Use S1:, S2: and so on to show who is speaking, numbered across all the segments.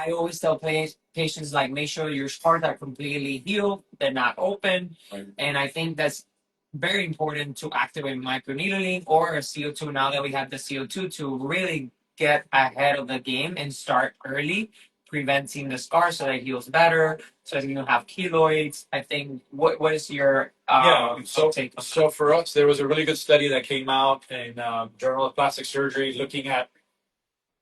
S1: I always tell patients, like, make sure your scars are completely healed, they're not open. Right. And I think that's very important to activate microneedling or CO2 now that we have the CO2 to really get ahead of the game and start early, preventing the scar so that it heals better, so that you don't have keloids. I think, what is your take on
S2: so for us, there was a really good study that came out in Journal of Plastic Surgery looking at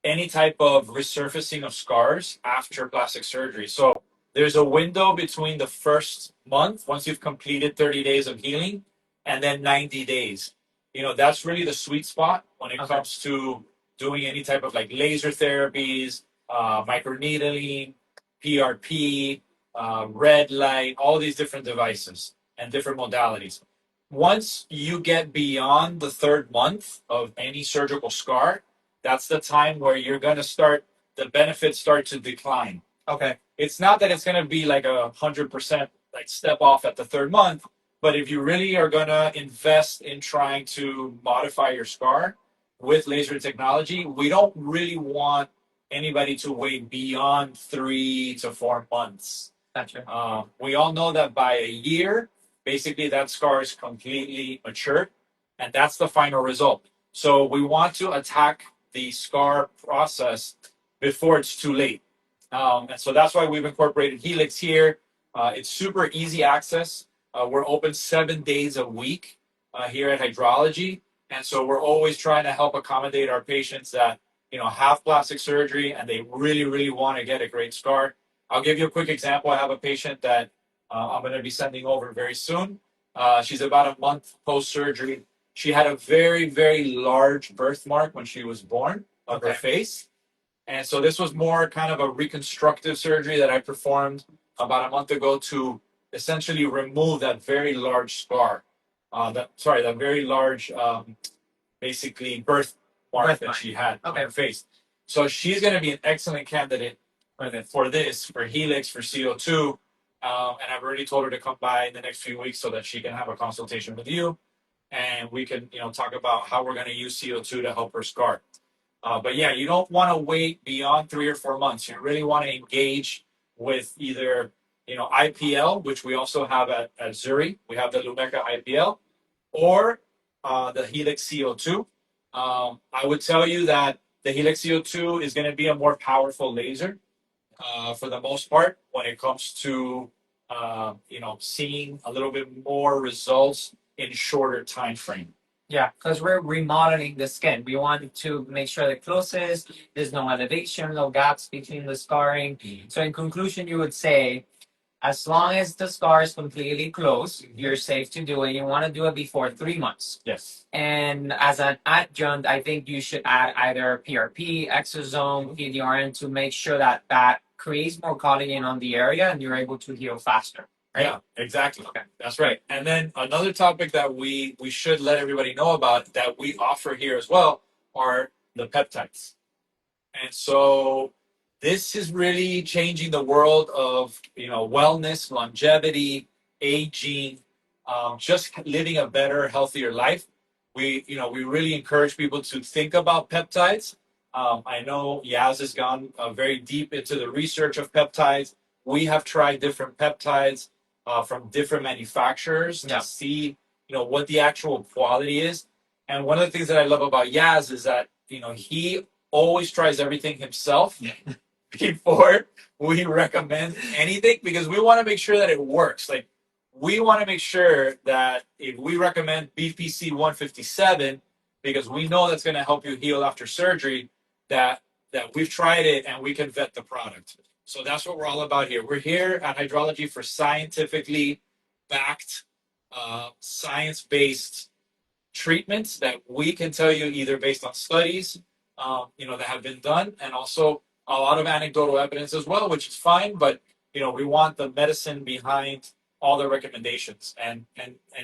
S2: any type of resurfacing of scars after plastic surgery. So there's a window between the first month, once you've completed 30 days of healing, and then 90 days. You know, that's really the sweet spot when it comes to doing any type of like laser therapies, microneedling, PRP, red light, all these different devices and different modalities. Once you get beyond the third month of any surgical scar, that's the time where you're going to start, the benefits start to decline. Okay. It's not that it's going to be like 100% like step off at the third month, but if you really are going to invest in trying to modify your scar with laser technology, we don't really want anybody to wait beyond 3 to 4 months. Gotcha. We all know that by a year, basically that scar is completely matured, and that's the final result. So we want to attack the scar process before it's too late. And so that's why we've incorporated Helix here. It's super easy access. We're open 7 days a week here at Hydrology. And so we're always trying to help accommodate our patients that, you know, have plastic surgery and they really, really want to get a great scar. I'll give you a quick example. I have a patient that I'm going to be sending over very soon. She's about a month post-surgery. She had a very, very large birthmark when she was born of her face. And so this was more kind of a reconstructive surgery that I performed about a month ago to essentially remove that very large scar. That very large, basically birthmark that she had on her face. So she's going to be an excellent candidate for this, for Helix, for CO2. And I've already told her to come by in the next few weeks so that she can have a consultation with you. And we can, you know, talk about how we're going to use CO2 to help her scar. But yeah, you don't want to wait beyond 3 or 4 months. You really want to engage with either, you know, IPL, which we also have at Zuri. We have the Lumeka IPL, or the Helix CO2. I would tell you that the Helix CO2 is going to be a more powerful laser for the most part when it comes to, you know, seeing a little bit more results in shorter time frame.
S1: Yeah, because we're remodeling the skin. We want to make sure it closes, there's no elevation, no gaps between the scarring. Mm-hmm. So in conclusion, you would say, as long as the scar is completely closed, you're safe to do it. You want to do it before 3 months.
S2: Yes.
S1: And as an adjunct, I think you should add either PRP, exosome, PDRN to make sure that that creates more collagen on the area and you're able to heal faster. Right?
S2: Yeah, exactly. Okay. That's right. And then another topic that we should let everybody know about that we offer here as well are the peptides. And so this is really changing the world of, you know, wellness, longevity, aging, just living a better, healthier life. We really encourage people to think about peptides. I know Yaz has gone very deep into the research of peptides. We have tried different peptides from different manufacturers to see, you know, what the actual quality is. And one of the things that I love about Yaz is that, you know, he always tries everything himself before we recommend anything, because we want to make sure that it works. Like, we want to make sure that if we recommend BPC 157, because we know that's going to help you heal after surgery, that we've tried it and we can vet the product. So that's what we're all about here. We're here at Hydrology for scientifically backed, science-based treatments that we can tell you either based on studies, you know, that have been done, and also a lot of anecdotal evidence as well, which is fine. But, you know, we want the medicine behind all the recommendations, and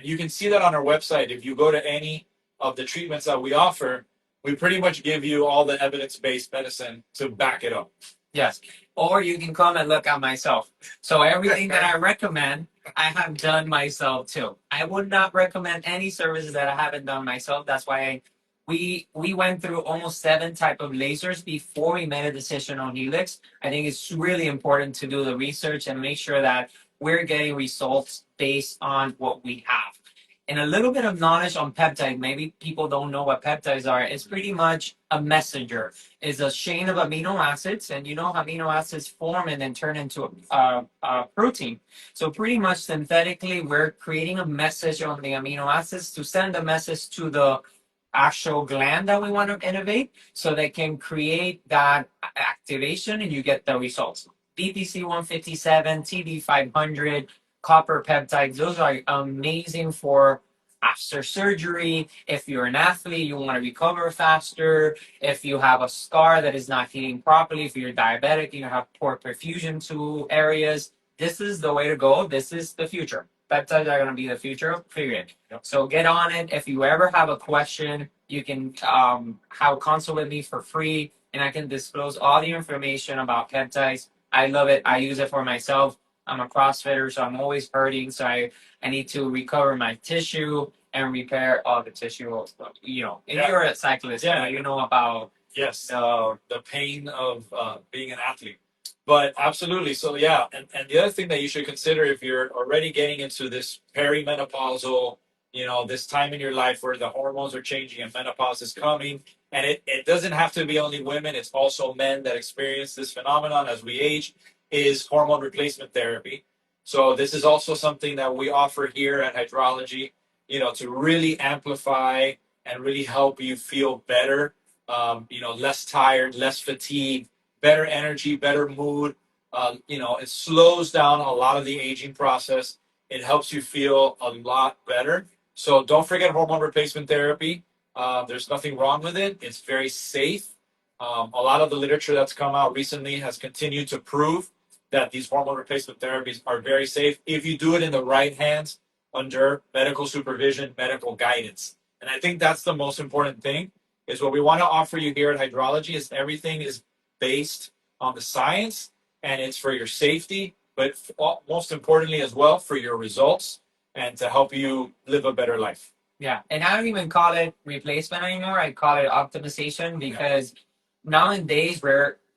S2: you can see that on our website. If you go to any of the treatments that we offer, we pretty much give you all the evidence-based medicine to back it up.
S1: Yes. Or you can come and look at myself. So everything that I recommend, I have done myself too. I would not recommend any services that I haven't done myself. That's why we went through almost 7 type of lasers before we made a decision on Helix. I think it's really important to do the research and make sure that we're getting results based on what we have. And a little bit of knowledge on peptide. Maybe people don't know what peptides are. It's pretty much a messenger. It's a chain of amino acids, and you know amino acids form and then turn into a protein. So pretty much synthetically, we're creating a message on the amino acids to send a message to the actual gland that we want to innovate, so they can create that activation and you get the results. BPC 157, TB 500, copper peptides, those are amazing for after surgery. If you're an athlete, you want to recover faster. If you have a scar that is not healing properly, if you're diabetic, you have poor perfusion to areas, this is the way to go. This is the future. Peptides are going to be the future, period. Yep. So get on it. If you ever have a question, you can have a consult with me for free, and I can disclose all the information about peptides. I love it. I use it for myself. I'm a CrossFitter, so I'm always hurting. So I need to recover my tissue and repair all the tissue. You know, and you're a cyclist,
S2: yeah,
S1: you know about
S2: the pain of being an athlete. But absolutely. So yeah, and the other thing that you should consider if you're already getting into this perimenopausal, you know, this time in your life where the hormones are changing and menopause is coming, and it doesn't have to be only women, it's also men that experience this phenomenon as we age, is hormone replacement therapy. So this is also something that we offer here at Hydrology, you know, to really amplify and really help you feel better, you know, less tired, less fatigued, better energy, better mood. You know, it slows down a lot of the aging process. It helps you feel a lot better. So don't forget hormone replacement therapy. There's nothing wrong with it. It's very safe. A lot of the literature that's come out recently has continued to prove that these hormone replacement therapies are very safe if you do it in the right hands under medical supervision, medical guidance. And I think that's the most important thing, is what we want to offer you here at Hydrology is everything is based on the science, and it's for your safety, but most importantly as well for your results and to help you live a better life.
S1: Yeah, and I don't even call it replacement anymore. I call it optimization, because nowadays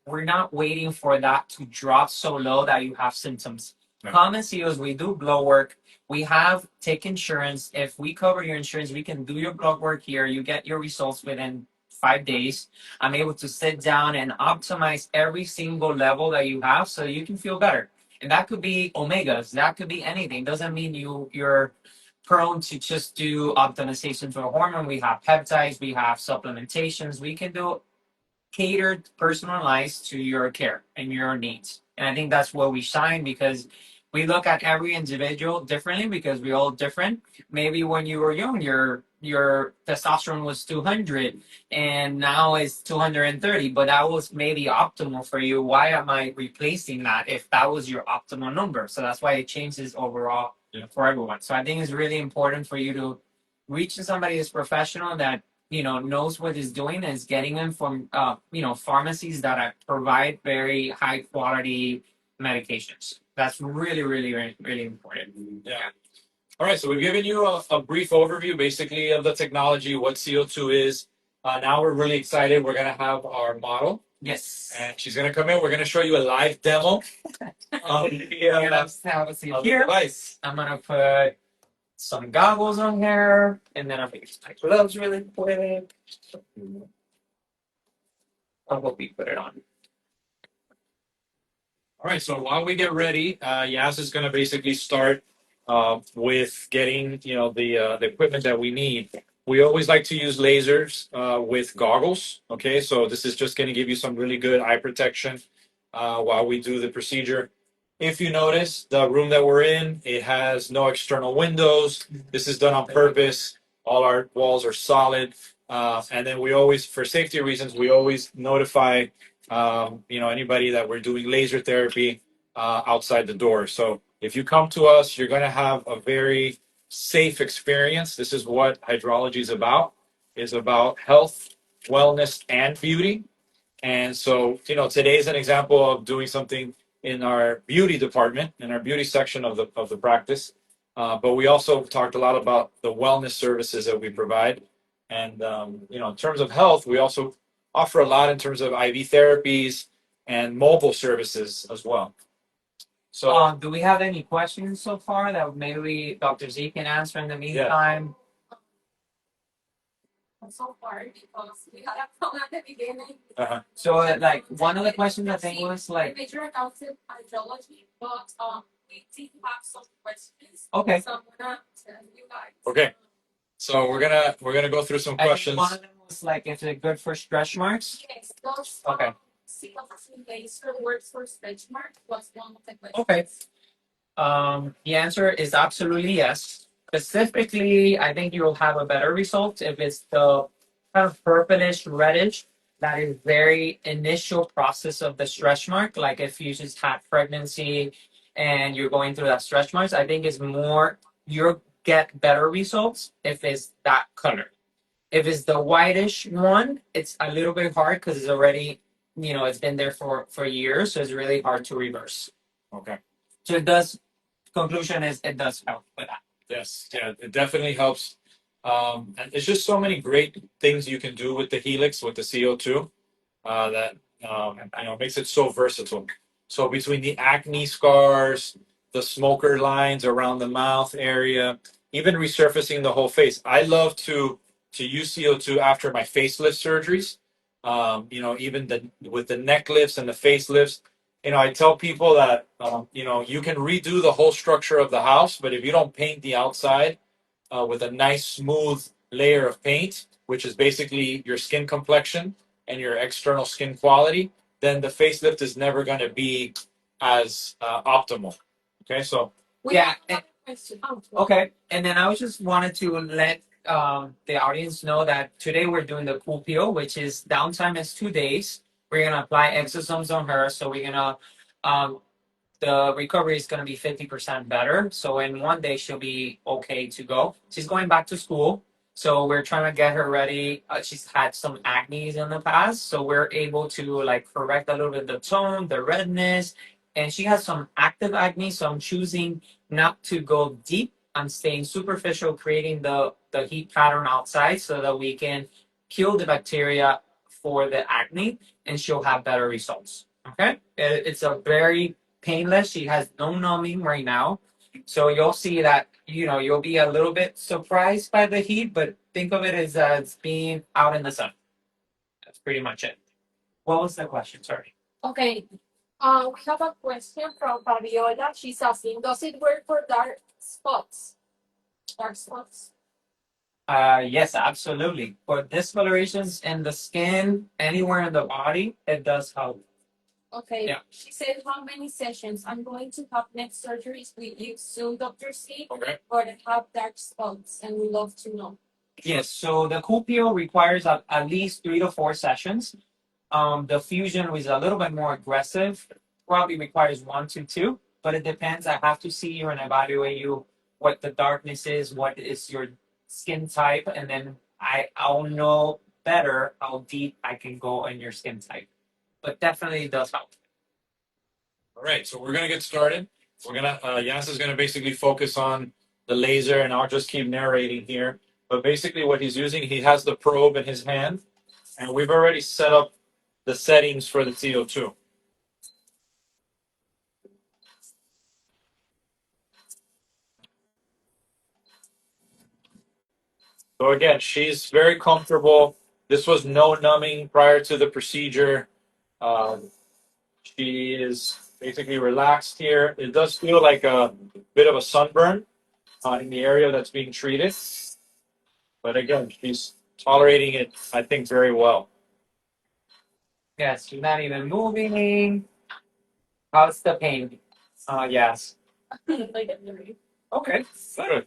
S1: we're not waiting for that to drop so low that you have symptoms. Yeah. Common CEOs, we do blood work. We have take insurance. If we cover your insurance, we can do your blood work here. You get your results within 5 days. I'm able to sit down and optimize every single level that you have so you can feel better. And that could be omegas. That could be anything. Doesn't mean you're prone to just do optimization for a hormone. We have peptides. We have supplementations. We can do catered, personalized to your care and your needs. And I think that's where we shine, because we look at every individual differently, because we're all different. Maybe when you were young, your testosterone was 200 and now it's 230, but that was maybe optimal for you. Why am I replacing that if that was your optimal number? So that's why it changes overall for everyone. So I think it's really important for you to reach to somebody who's professional that knows what he's doing, and is getting them from pharmacies that provide very high quality medications. That's really, really, really, really important.
S2: Yeah. All right, so we've given you a brief overview, basically, of the technology, what CO2 is. Now we're really excited. We're going to have our model.
S1: Yes.
S2: And she's going to come in. We're going to show you a live demo of the device.
S1: I'm going to put some goggles on here, and then I'm going to use my gloves really quick. I hope we put it on.
S2: All right, so while we get ready, Yas is going to basically start with getting the equipment that we need. We always like to use lasers with goggles. Okay, so this is just going to give you some really good eye protection while we do the procedure. If you notice, the room that we're in, it has no external windows. This is done on purpose. All our walls are solid, and then we always, for safety reasons, we always notify anybody that we're doing laser therapy outside the door. So if you come to us, you're going to have a very safe experience. This is what Hydrology is about health, wellness, and beauty. And so, today is an example of doing something in our beauty department, in our beauty section of the practice. But we also talked a lot about the wellness services that we provide. And in terms of health, we also offer a lot in terms of IV therapies and mobile services as well. So
S1: do we have any questions so far that maybe Dr. Z can answer in the meantime?
S3: So far because we had a problem at the beginning.
S1: So, like, one of the questions I think was like,
S3: Major accounts in hydrology, but we did have some questions.
S1: okay.
S3: So I'm gonna tell you guys.
S2: Okay. So we're gonna go through some
S1: I think
S2: questions.
S1: one of them was like, if it's good for stretch marks.
S3: Yes, those
S1: Okay.
S3: laser works for stretch mark was one of the questions.
S1: Okay. The answer is absolutely yes. Specifically, I think you'll have a better result if it's the kind of purplish reddish. That is very initial process of the stretch mark. Like if you just had pregnancy and you're going through that stretch marks, I think it's more you'll get better results if it's that color. If it's the whitish one, it's a little bit hard because it's already, it's been there for years, so it's really hard to reverse.
S2: Okay.
S1: So it does. Conclusion is it does help with that.
S2: Yes, yeah, it definitely helps. And there's just so many great things you can do with the Helix with the CO2 that makes it so versatile. So between the acne scars, the smoker lines around the mouth area, even resurfacing the whole face. I love to use CO2 after my facelift surgeries. Even with the neck lifts and the facelifts. I tell people that you can redo the whole structure of the house, but if you don't paint the outside with a nice smooth layer of paint, which is basically your skin complexion and your external skin quality, then the facelift is never going to be as optimal. Okay, so
S1: Yeah. Okay, and then I just wanted to let the audience know that today we're doing the cool peel, which is downtime is 2 days. We're gonna apply exosomes on her, so we're gonna the recovery is gonna be 50% better. So in 1 day she'll be okay to go. She's going back to school, so we're trying to get her ready. She's had some acne in the past, so we're able to like correct a little bit the tone, the redness, and she has some active acne. So I'm choosing not to go deep. I'm staying superficial, creating the heat pattern outside so that we can kill the bacteria for the acne, and she'll have better results. Okay, it's a very painless. She has no numbing right now, so you'll see that you'll be a little bit surprised by the heat, but think of it as it's being out in the sun. That's pretty much it. What was the question? Sorry.
S3: Okay. We have a question from Fabiola. She's asking, does it work for dark spots? Dark spots.
S1: Yes, absolutely. For discolorations in the skin, anywhere in the body, it does help.
S3: Okay.
S1: Yeah.
S3: She said, how many sessions? I'm going to have next surgeries with you soon, Dr. C.
S2: Okay.
S3: But I have dark spots and we love to know.
S1: Yes, so the cool peel requires at least 3 to 4 sessions. The fusion is a little bit more aggressive, probably requires 1 to 2, but it depends. I have to see you and evaluate you, what the darkness is, what is your skin type, and then I'll know better how deep I can go in your skin type. But definitely it does help.
S2: all right, so we're gonna get started. We're gonna Yas is gonna basically focus on the laser, and I'll just keep narrating here. But basically, what he's using, he has the probe in his hand, and we've already set up the settings for the CO2. So again, she's very comfortable. This was no numbing prior to the procedure. She is basically relaxed here. It does feel like a bit of a sunburn in the area that's being treated. But again, she's tolerating it, I think, very well.
S1: Yes, you're not even moving. How's the pain? Yes.
S3: Like a memory.
S1: Okay.
S2: Good.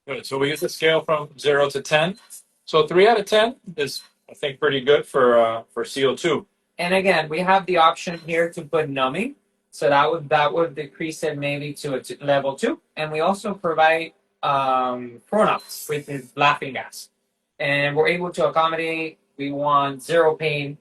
S2: Good. So we use the scale from 0 to 10. So 3 out of 10 is, I think, pretty good for CO2.
S1: And again, we have the option here to put numbing, so that would decrease it maybe to level 2. And we also provide Pronox, which is laughing gas, and we're able to accommodate. We want zero pain.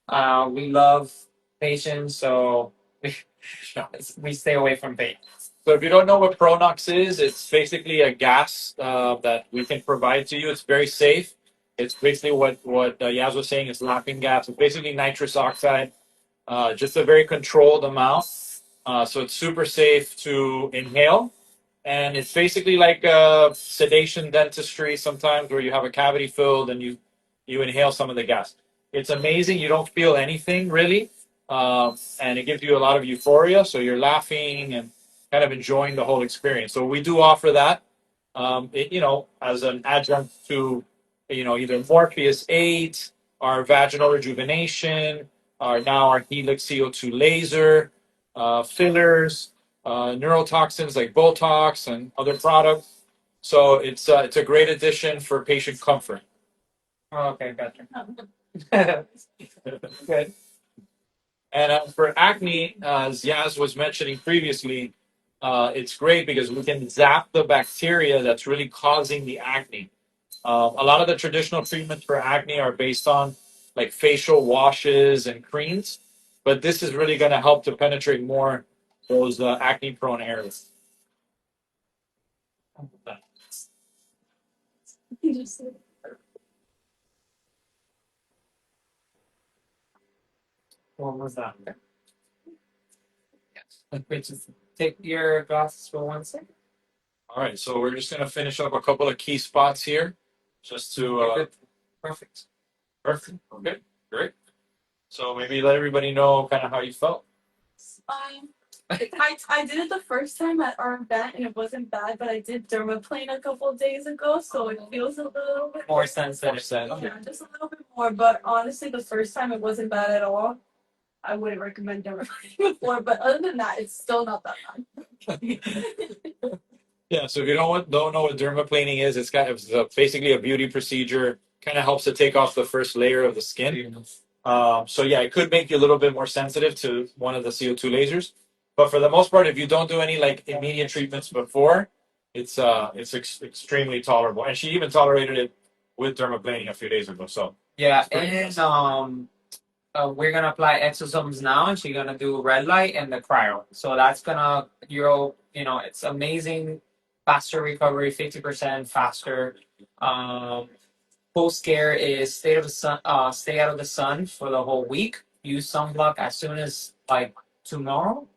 S1: We love patients, so we stay away from pain.
S2: So if you don't know what Pronox is, it's basically a gas that we can provide to you. It's very safe. It's basically what Yaz was saying is laughing gas. It's basically nitrous oxide, just a very controlled amount. So it's super safe to inhale. And it's basically like sedation dentistry sometimes where you have a cavity filled and you inhale some of the gas. It's amazing. You don't feel anything really. And it gives you a lot of euphoria. So you're laughing and kind of enjoying the whole experience. So we do offer that, as an adjunct to, either Morpheus 8, our vaginal rejuvenation, our HELIX CO2 laser, fillers, neurotoxins like Botox and other products. So it's a great addition for patient comfort.
S1: Okay, gotcha. Good.
S2: And for acne, as Yaz was mentioning previously, it's great because we can zap the bacteria that's really causing the acne. A lot of the traditional treatments for acne are based on like facial washes and creams, but this is really going to help to penetrate more those acne-prone areas.
S1: What was that? Yes. Wait, just take your glasses for 1 second.
S2: All right, so we're just going to finish up a couple of key spots here, just to
S1: Good. Perfect.
S2: perfect. Okay, great. So maybe let everybody know kind of how you felt.
S4: I did it the first time at our event and it wasn't bad, but I did dermaplane a couple of days ago, so it feels a little bit
S1: More sensitive.
S4: Yeah, just a little bit more. But honestly, the first time it wasn't bad at all. I wouldn't recommend dermaplaning before, but other than that, it's still not that bad.
S2: Yeah, so if you don't know what dermaplaning is, it's basically a beauty procedure. Kind of helps to take off the first layer of the skin. So yeah, it could make you a little bit more sensitive to one of the CO2 lasers. But for the most part, if you don't do any like immediate treatments before, it's extremely tolerable. And she even tolerated it with dermaplaning a few days ago. So
S1: Yeah,
S2: pretty
S1: and we're gonna apply exosomes now, and she's gonna do red light and the cryo. So that's gonna it's amazing, faster recovery, 50% faster. Post care is stay out of the sun for the whole week. Use sunblock as soon as like tomorrow.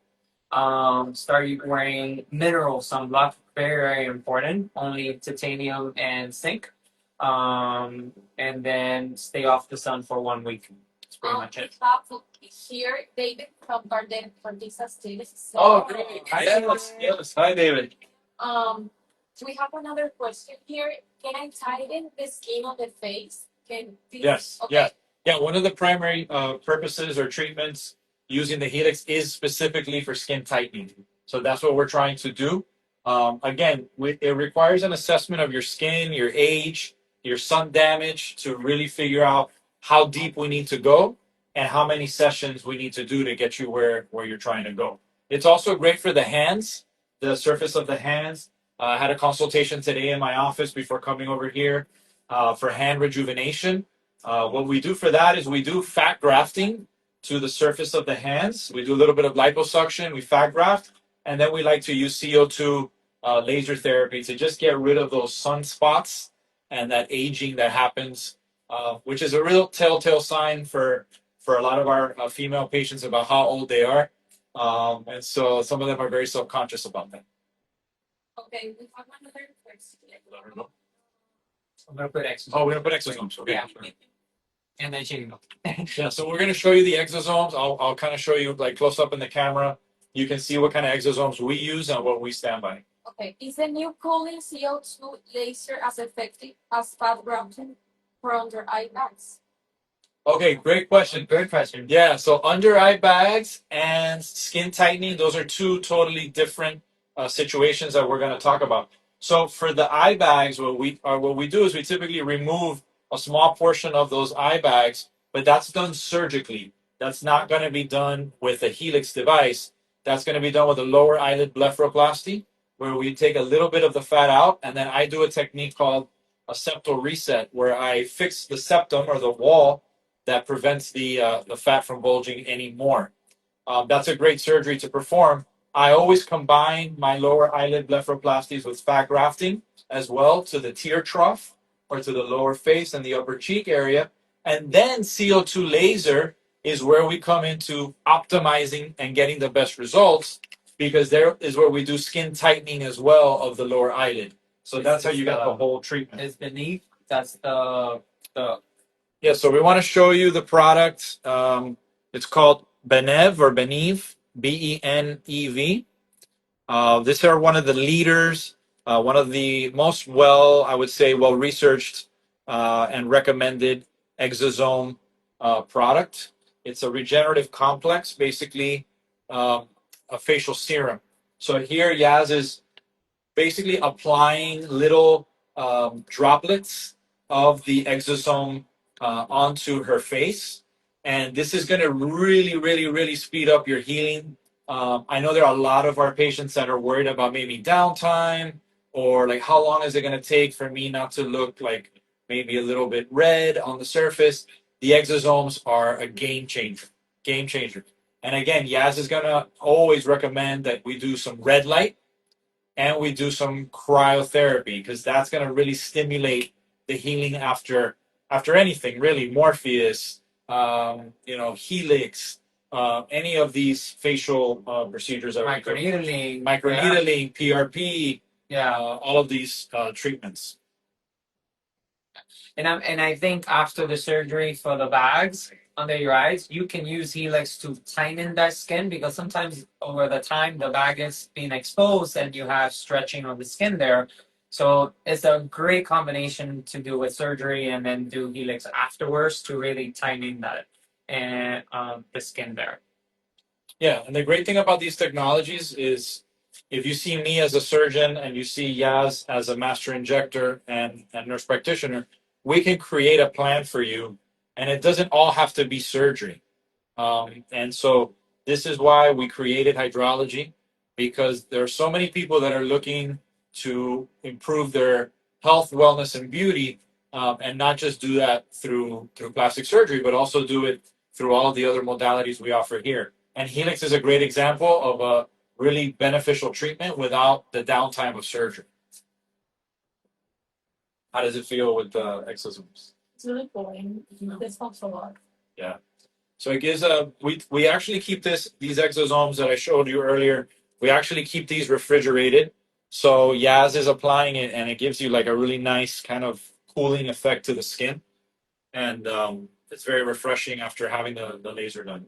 S1: Start wearing mineral sunblock, very important. Only titanium and zinc. And then stay off the sun for 1 week. That's pretty much it.
S3: Here, David from Garden for this activity. So,
S2: Oh, great. Yes. Hi, David.
S3: we have another question here. Can I tighten the skin on the face?
S2: Yes.
S3: Okay.
S2: Yeah. One of the primary purposes or treatments using the Helix is specifically for skin tightening. So that's what we're trying to do. Again, it requires an assessment of your skin, your age, your sun damage to really figure out how deep we need to go and how many sessions we need to do to get you where you're trying to go. It's also great for the hands, the surface of the hands. I had a consultation today in my office before coming over here for hand rejuvenation. What we do for that is we do fat grafting to the surface of the hands. We do a little bit of liposuction, we fat graft, and then we like to use CO2 laser therapy to just get rid of those sunspots and that aging that happens, which is a real telltale sign for a lot of our female patients about how old they are. And so some of them are very self-conscious about that.
S3: Okay, we have another question.
S1: I'm gonna put exosomes.
S2: Oh, we're gonna put exosomes. Okay.
S1: Yeah. And then she can go.
S2: Yeah, so we're gonna show you the exosomes. I'll kind of show you like close up in the camera. You can see what kind of exosomes we use and what we stand by.
S3: Okay, is the new cooling CO2 laser as effective as fat grafting for under eye bags?
S2: Okay, great question.
S1: Good question.
S2: Yeah, so under eye bags and skin tightening, those are two totally different situations that we're going to talk about. So for the eye bags, what we do is we typically remove a small portion of those eye bags, but that's done surgically. That's not going to be done with a Helix device. That's going to be done with a lower eyelid blepharoplasty, where we take a little bit of the fat out, and then I do a technique called a septal reset, where I fix the septum or the wall that prevents the fat from bulging anymore. That's a great surgery to perform. I always combine my lower eyelid blepharoplasties with fat grafting as well to the tear trough. or to the lower face and the upper cheek area. And then CO2 laser is where we come into optimizing and getting the best results, because there is where we do skin tightening as well of the lower eyelid. So that's how you get the whole treatment.
S1: It's beneath. That's the
S2: Yeah, so we want to show you the product. It's called Benev or Benev, Benev. These are one of the leaders, one of the most I would say, well researched and recommended exosome product. It's a regenerative complex, basically a facial serum. So here Yaz is basically applying little droplets of the exosome onto her face. And this is going to really, really, really speed up your healing. I know there are a lot of our patients that are worried about maybe downtime, or like how long is it going to take for me not to look like maybe a little bit red on the surface. The exosomes are a game changer, game changer. And again, Yaz is going to always recommend that we do some red light and we do some cryotherapy, because that's going to really stimulate the healing after anything really. Morpheus, Helix, any of these facial procedures that microneedling, PRP, all of these treatments.
S1: And I think after the surgery for the bags under your eyes, you can use Helix to tighten that skin, because sometimes over the time the bag is being exposed and you have stretching on the skin there. So it's a great combination to do with surgery and then do Helix afterwards to really tighten that and the skin there.
S2: Yeah, and the great thing about these technologies is, if you see me as a surgeon and you see Yaz as a master injector and nurse practitioner, we can create a plan for you, and it doesn't all have to be surgery. And so this is why we created Hydrology, because there are so many people that are looking to improve their health, wellness, and beauty, and not just do that through plastic surgery, but also do it through all of the other modalities we offer here. And Helix is a great example of a really beneficial treatment without the downtime of surgery. How does it feel with the exosomes?
S3: It's really boring. This helps a lot.
S2: Yeah. So it gives we actually keep these exosomes that I showed you earlier. We actually keep these refrigerated. So Yaz is applying it, and it gives you like a really nice kind of cooling effect to the skin, and it's very refreshing after having the laser done.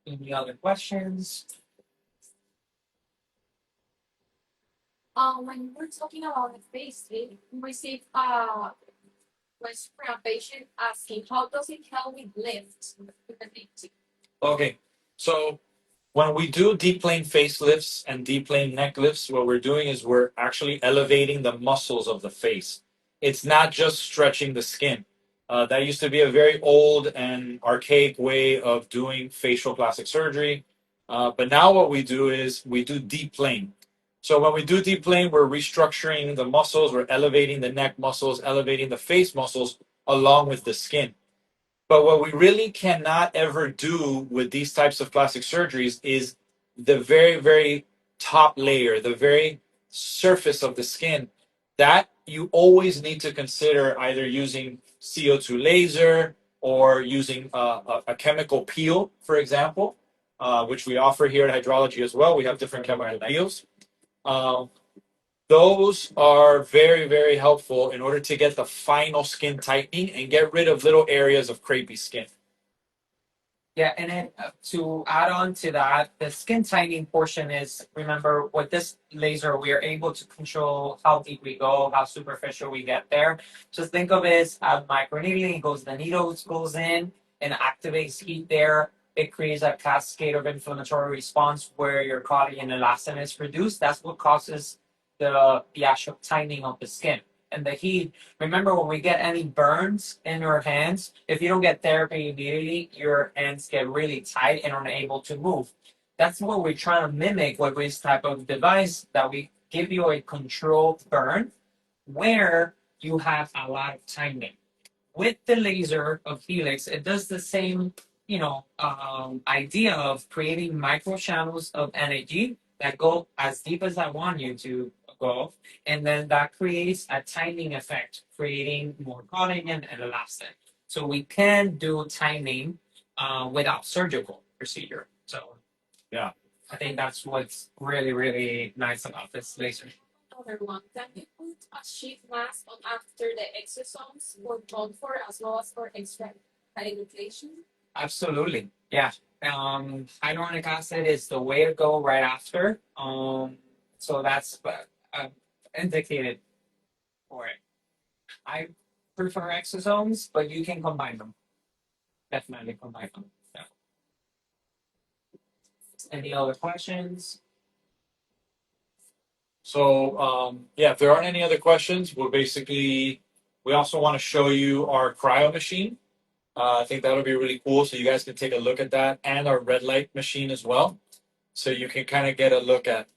S1: Any other questions?
S3: When we're talking about the face, we receive question from a patient asking how does it help with lift with the lifting?
S2: Okay, so when we do deep plane facelifts and deep plane neck lifts, what we're doing is we're actually elevating the muscles of the face. It's not just stretching the skin. That used to be a very old and archaic way of doing facial plastic surgery. But now what we do is we do deep plane. So when we do deep plane, we're restructuring the muscles, we're elevating the neck muscles, elevating the face muscles along with the skin. But what we really cannot ever do with these types of plastic surgeries is the very, very top layer, the very surface of the skin. That you always need to consider either using CO2 laser or using a chemical peel, for example, which we offer here at Hydrology as well. We have different chemical peels. Those are very, very helpful in order to get the final skin tightening and get rid of little areas of crepey skin.
S1: Yeah, and then to add on to that, the skin tightening portion is, remember, with this laser, we are able to control how deep we go, how superficial we get there. Just think of it as microneedling. The needle goes in and activates heat there. It creates a cascade of inflammatory response where your collagen and elastin is produced. That's what causes the actual tightening of the skin. And the heat, remember when we get any burns in your hands, if you don't get therapy immediately, your hands get really tight and unable to move. That's what we're trying to mimic with this type of device, that we give you a controlled burn where you have a lot of tightening. With the laser of Helix, it does the same, idea of creating micro channels of energy that go as deep as I want you to go, and then that creates a timing effect, creating more collagen and elastin. So we can do timing without surgical procedure. So
S2: Yeah.
S1: I think that's what's really, really nice about this laser.
S3: Another one. Can you put a sheet mask on after the exosomes for comfort as well as for extra hydration?
S1: Absolutely. Yeah. Hyaluronic acid is the way to go right after. So that's indicated for it. I prefer exosomes, but you can combine them. Definitely combine them. Yeah. Any other questions?
S2: So yeah, if there aren't any other questions, we also want to show you our cryo machine. I think that'll be really cool. So you guys can take a look at that and our red light machine as well. So you can kind of get a look at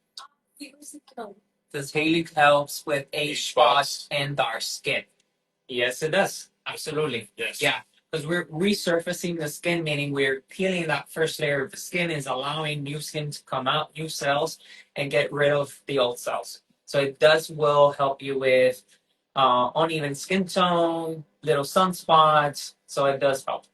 S1: Does HELIX helps with age spots
S2: spots.
S1: and dark skin? Yes, it does. Absolutely.
S2: Yes.
S1: Yeah, because we're resurfacing the skin, meaning we're peeling that first layer of the skin, is allowing new skin to come out, new cells, and get rid of the old cells. So it will help you with uneven skin tone, little sunspots. So it does help.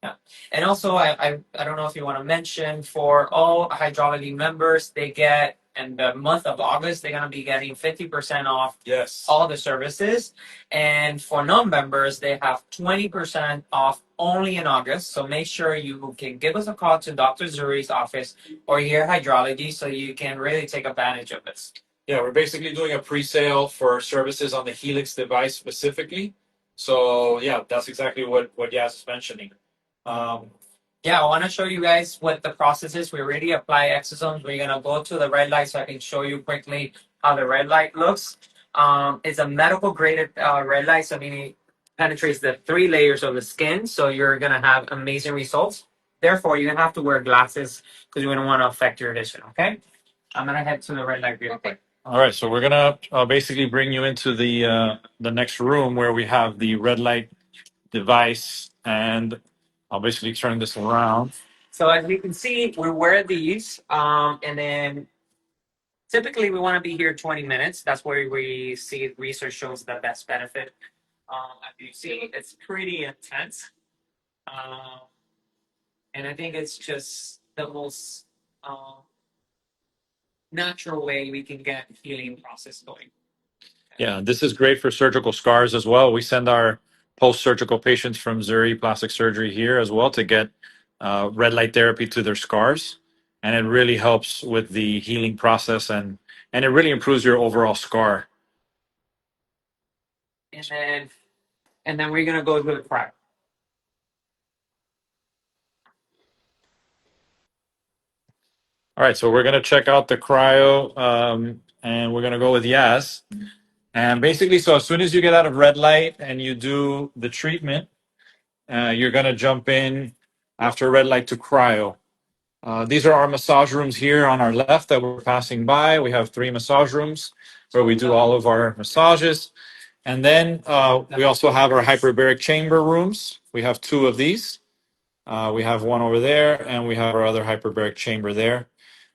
S1: Yeah. And also, I don't know if you want to mention for all Hydrology members, they get in the month of August, they're going to be getting 50% off
S2: Yes.
S1: all the services. And for non-members, they have 20% off only in August. So make sure you can give us a call to Dr. Zuri's office or here at Hydrology so you can really take advantage of this.
S2: Yeah, we're basically doing a pre-sale for services on the Helix device specifically. So yeah, that's exactly what Yas is mentioning.
S1: Yeah, I want to show you guys what the process is. We already apply exosomes. We're gonna go to the red light so I can show you quickly how the red light looks. It's a medical graded red light, so meaning it penetrates the 3 layers of the skin, so you're gonna have amazing results. Therefore, you're gonna have to wear glasses because we don't want to affect your vision. Okay, I'm gonna head to the red light real quick.
S2: All right, so we're gonna basically bring you into the next room where we have the red light device, and I'll basically turn this around.
S1: So as you can see, we wear these, and then typically we want to be here 20 minutes. That's where we see research shows the best benefit. As you see, it's pretty intense, and I think it's just the most natural way we can get healing process going.
S2: Yeah, this is great for surgical scars as well. We send our post-surgical patients from Zuri plastic surgery here as well to get red light therapy to their scars, and it really helps with the healing process, and it really improves your overall scar.
S1: And then we're gonna go to the crack.
S2: All right, so we're gonna check out the cryo, and we're gonna go with Yas. And basically, so as soon as you get out of red light and you do the treatment, you're gonna jump in after red light to cryo. These are our massage rooms here on our left that we're passing by. We have 3 massage rooms where we do all of our massages. And then we also have our hyperbaric chamber rooms. We have 2 of these. We have one over there, and we have our other hyperbaric chamber there.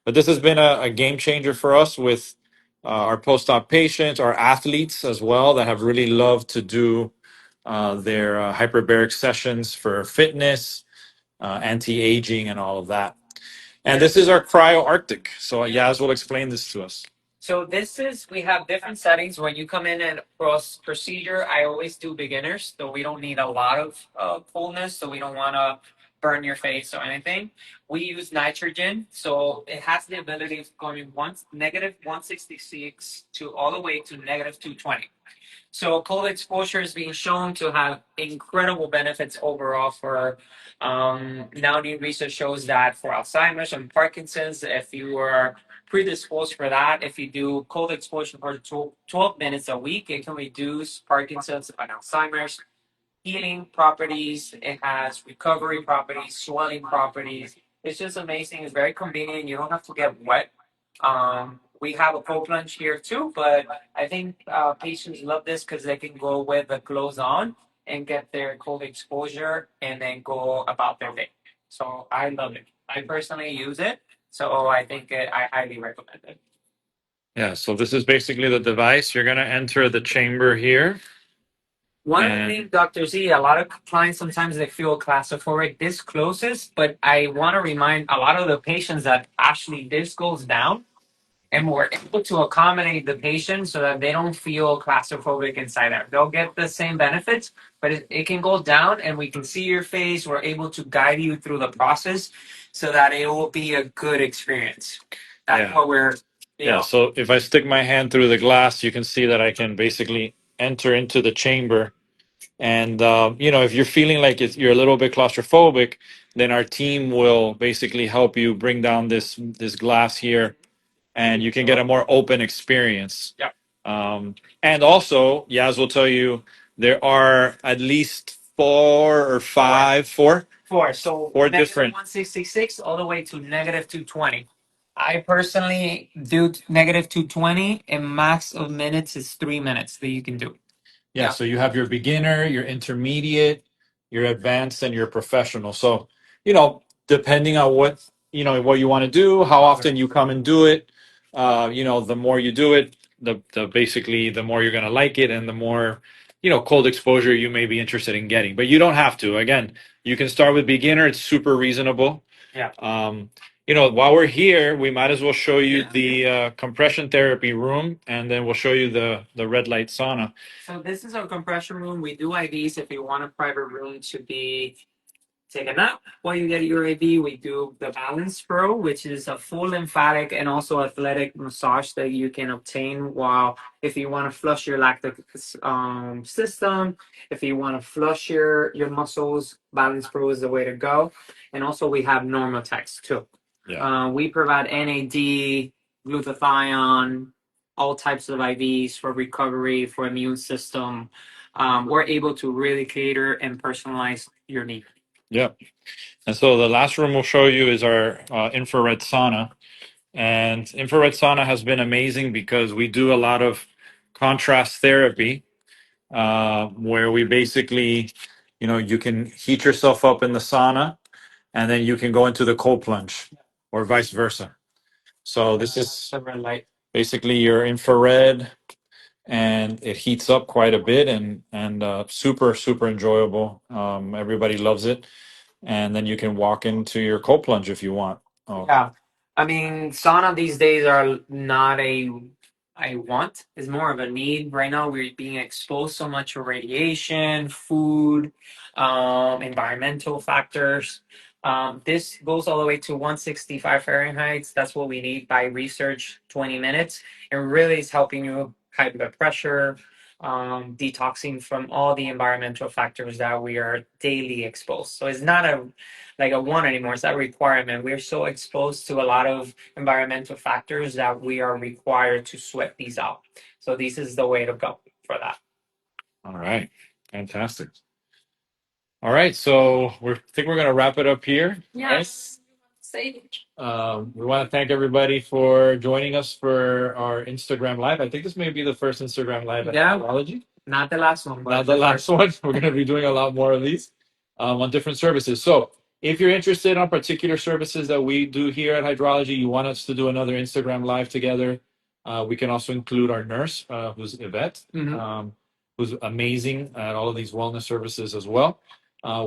S2: But this has been a game changer for us with our post-op patients, our athletes as well, that have really loved to do their hyperbaric sessions for fitness, anti-aging, and all of that. And this is our cryo Arctic. So Yaz will explain this to us.
S1: So we have different settings. When you come in and cross procedure, I always do beginners, so we don't need a lot of coolness, so we don't want to burn your face or anything. We use nitrogen, so it has the ability of going negative 166 to all the way to negative 220. So cold exposure is being shown to have incredible benefits overall for now new research shows that for Alzheimer's and Parkinson's, if you are predisposed for that, if you do cold exposure for 12 minutes a week, it can reduce Parkinson's and Alzheimer's. Healing properties, it has recovery properties, swelling properties. It's just amazing. It's very convenient. You don't have to get wet. We have a cold plunge here too, but I think patients love this because they can go with the clothes on and get their cold exposure and then go about their day. So I love it. I personally use it, so I think I highly recommend it.
S2: Yeah, so this is basically the device. You're going to enter the chamber here.
S1: One of the
S2: And-
S1: things, Dr. Z, a lot of clients sometimes they feel claustrophobic. This closes, but I want to remind a lot of the patients that actually this goes down and we're able to accommodate the patient so that they don't feel claustrophobic inside there. They'll get the same benefits, but it can go down and we can see your face. We're able to guide you through the process so that it will be a good experience. That's
S2: Yeah.
S1: what we're,
S2: Yeah, so if I stick my hand through the glass, you can see that I can basically enter into the chamber. And if you're feeling like you're a little bit claustrophobic, then our team will basically help you bring down this glass here, and you can get a more open experience.
S1: Yeah.
S2: And also, Yaz will tell you there are at least four.
S1: So
S2: Four
S1: negative
S2: different-
S1: 166 all the way to negative 220. I personally do negative 220 and max of minutes is 3 minutes that you can do.
S2: Yeah,
S1: Yeah.
S2: so you have your beginner, your intermediate, your advanced, and your professional. So, depending on what you want to do, how often you come and do it, the more you do it, the basically the more you're gonna like it, and the more, cold exposure you may be interested in getting. But you don't have to. Again, you can start with beginner. It's super reasonable.
S1: Yeah.
S2: While we're here, we might as well show you the compression therapy room, and then we'll show you the red light sauna.
S1: So this is our compression room. We do IVs if you want a private room to be take a nap while you get your IV. We do the balance pro, which is a full lymphatic and also athletic massage that you can obtain while if you want to flush your lactic system, if you want to flush your muscles, balance pro is the way to go. And also we have Normatex too.
S2: Yeah.
S1: We provide NAD, glutathione, all types of IVs for recovery, for immune system. We're able to really cater and personalize your need.
S2: Yeah. And so the last room we'll show you is our infrared sauna. And infrared sauna has been amazing because we do a lot of contrast therapy, where we basically, you can heat yourself up in the sauna and then you can go into the cold plunge or vice versa. So this is
S1: Red light.
S2: basically your infrared, and it heats up quite a bit, and super super enjoyable. Everybody loves it, and then you can walk into your cold plunge if you want. Oh,
S1: Yeah, I mean, sauna these days are not a want; it's more of a need. Right now, we're being exposed so much to radiation, food, environmental factors. This goes all the way to 165 Fahrenheit. That's what we need by research. 20 minutes, and really is helping you high blood pressure, detoxing from all the environmental factors that we are daily exposed. So it's not a want anymore. It's a requirement. We're so exposed to a lot of environmental factors that we are required to sweat these out. So this is the way to go for that.
S2: all right, fantastic. All right, so I think we're gonna wrap it up here.
S3: Yes. Say
S2: We want to thank everybody for joining us for our Instagram live. I think this may be the first Instagram live at
S1: Yeah.
S2: Hydrology.
S1: Not the last one, but
S2: Not the last one. We're going to be doing a lot more of these on different services. So if you're interested on particular services that we do here at Hydrology, you want us to do another Instagram live together, we can also include our nurse, who's Yvette, who's amazing at all of these wellness services as well.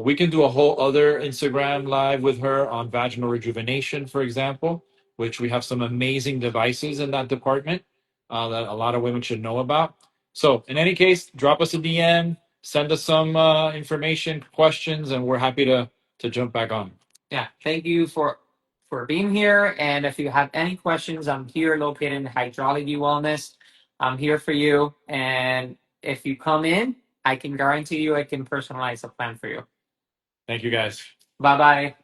S2: We can do a whole other Instagram live with her on vaginal rejuvenation, for example, which we have some amazing devices in that department that a lot of women should know about. So in any case, drop us a DM, send us some information, questions, and we're happy to jump back on.
S1: Yeah, thank you for being here. And if you have any questions, I'm here located in Hydrology Wellness. I'm here for you. And if you come in, I can guarantee you I can personalize a plan for you.
S2: Thank you, guys.
S1: Bye bye.